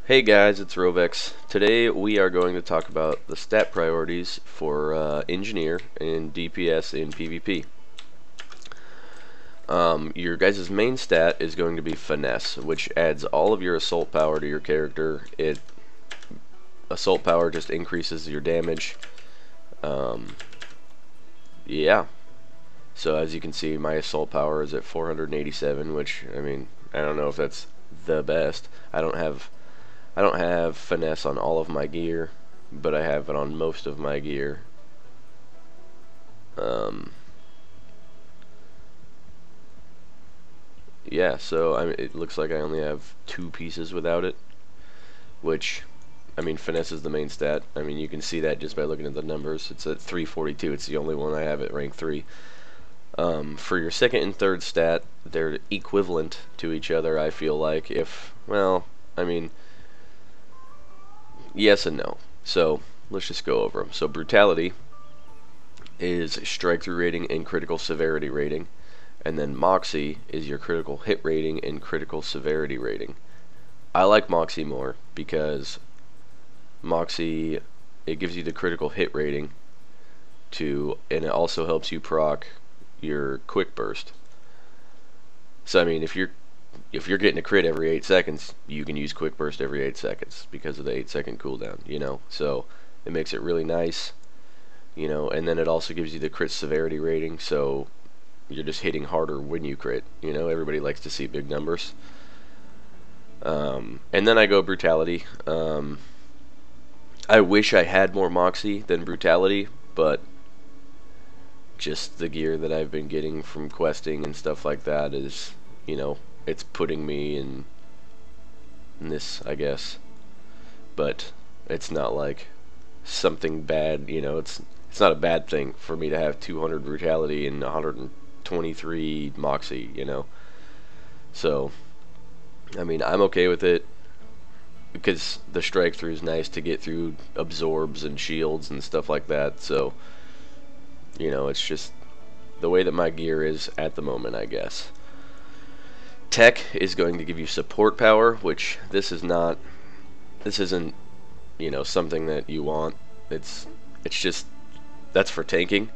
Hey guys, it's Rovexx. Today we are going to talk about the stat priorities for Engineer and DPS in PvP. Your guys' main stat is going to be Finesse, which adds all of your assault power to your character. Assault power just increases your damage. Yeah. So as you can see, my assault power is at 487, which, I mean, I don't know if that's the best. I don't have finesse on all of my gear, but I have it on most of my gear. Yeah, so it looks like I only have 2 pieces without it, which, I mean, finesse is the main stat. I mean, you can see that just by looking at the numbers. It's at 342. It's the only one I have at rank 3. For your second and third stat, they're equivalent to each other, I feel like. Well, I mean, yes and no. So let's just go over them. So brutality is strike through rating and critical severity rating, and then moxie is your critical hit rating and critical severity rating. I like moxie more because moxie, it gives you the critical hit rating and it also helps you proc your quick burst. So I mean, if you're getting a crit every 8 seconds, you can use quick burst every 8 seconds because of the 8-second cooldown, so it makes it really nice, and then it also gives you the crit severity rating, so you're just hitting harder when you crit. Everybody likes to see big numbers. And then I go brutality. I wish I had more moxie than brutality, but just the gear that I've been getting from questing and stuff like that is, it's putting me in this, I guess. But it's not like something bad, it's not a bad thing for me to have 200 brutality and 123 moxie, So, I mean, I'm okay with it because the strike through is nice to get through absorbs and shields and stuff like that. So, it's just the way that my gear is at the moment, I guess. Tech is going to give you support power, which this isn't, something that you want. It's just, that's for tanking.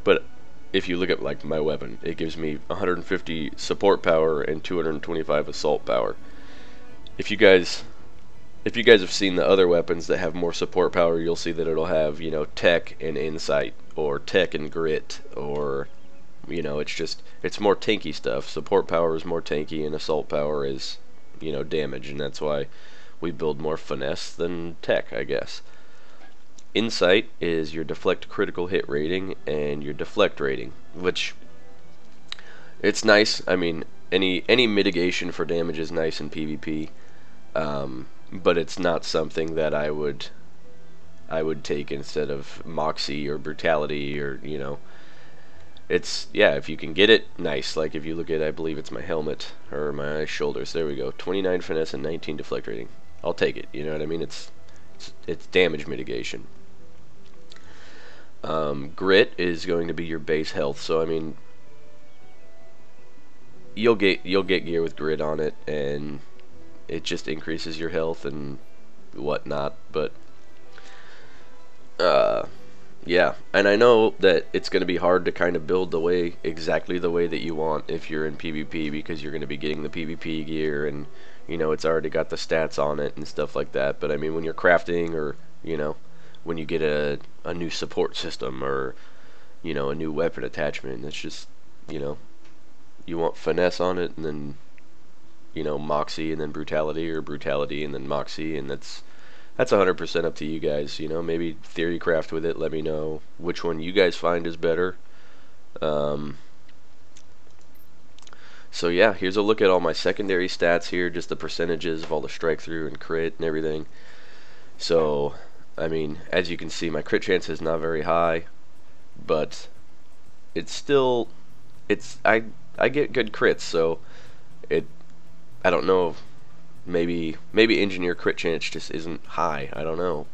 But if you look at like my weapon, it gives me 150 support power and 225 assault power. If you guys have seen the other weapons that have more support power, you'll see that it'll have, tech and insight, or tech and grit, or, it's more tanky stuff. Support power is more tanky, and assault power is, damage, and that's why we build more finesse than tech, I guess. Insight is your deflect critical hit rating and your deflect rating, which, it's nice. I mean, any mitigation for damage is nice in PvP. But it's not something that I would take instead of moxie or brutality, or it's, yeah, if you can get it, nice. Like if you look at, I believe it's my helmet or my shoulders, there we go, 29 finesse and 19 deflect rating. I'll take it, you know what I mean? It's damage mitigation. Grit is going to be your base health, so I mean, you'll get gear with grit on it, and it just increases your health and whatnot. But yeah, and I know that it's going to be hard to kind of build exactly the way that you want if you're in PvP, because you're going to be getting the PvP gear, and it's already got the stats on it and stuff like that. But I mean, when you're crafting, or when you get a new support system, or a new weapon attachment, it's just, you want finesse on it, and then moxie, and then brutality, or brutality and then moxie, and that's 100% up to you guys. Maybe theory craft with it. Let me know which one you guys find is better. So yeah, here's a look at all my secondary stats here, just the percentages of all the strike through and crit and everything. So I mean, as you can see, my crit chance is not very high, but it's still, I get good crits, so I don't know, maybe engineer crit chance just isn't high. I don't know.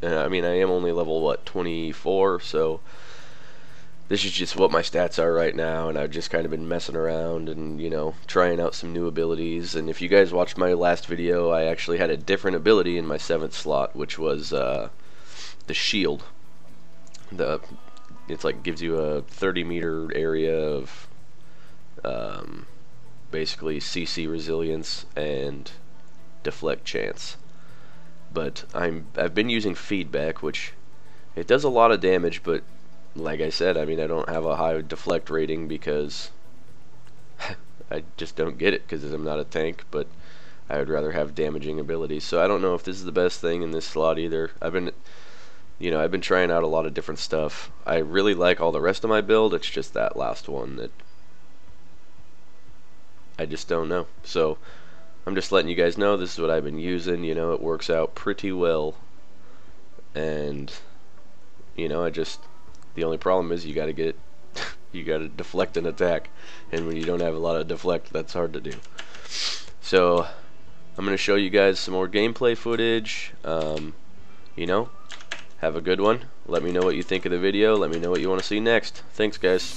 I mean, I am only level, what, 24, so this is just what my stats are right now, and I've just kind of been messing around and, you know, trying out some new abilities. And if you guys watched my last video, I actually had a different ability in my 7th slot, which was the shield. It's like gives you a 30-meter area of basically CC resilience and deflect chance. But I've been using feedback, which it does a lot of damage, but like I said, I mean, I don't have a high deflect rating because I just don't get it because I'm not a tank, but I would rather have damaging abilities. So I don't know if this is the best thing in this slot either. I've been trying out a lot of different stuff. I really like all the rest of my build. It's just that last one that I just don't know. So I'm just letting you guys know this is what I've been using. You know, it works out pretty well. And you know, the only problem is you gotta get you gotta deflect an attack, and when you don't have a lot of deflect, that's hard to do. So I'm gonna show you guys some more gameplay footage. You know, have a good one. Let me know what you think of the video. Let me know what you want to see next. Thanks, guys.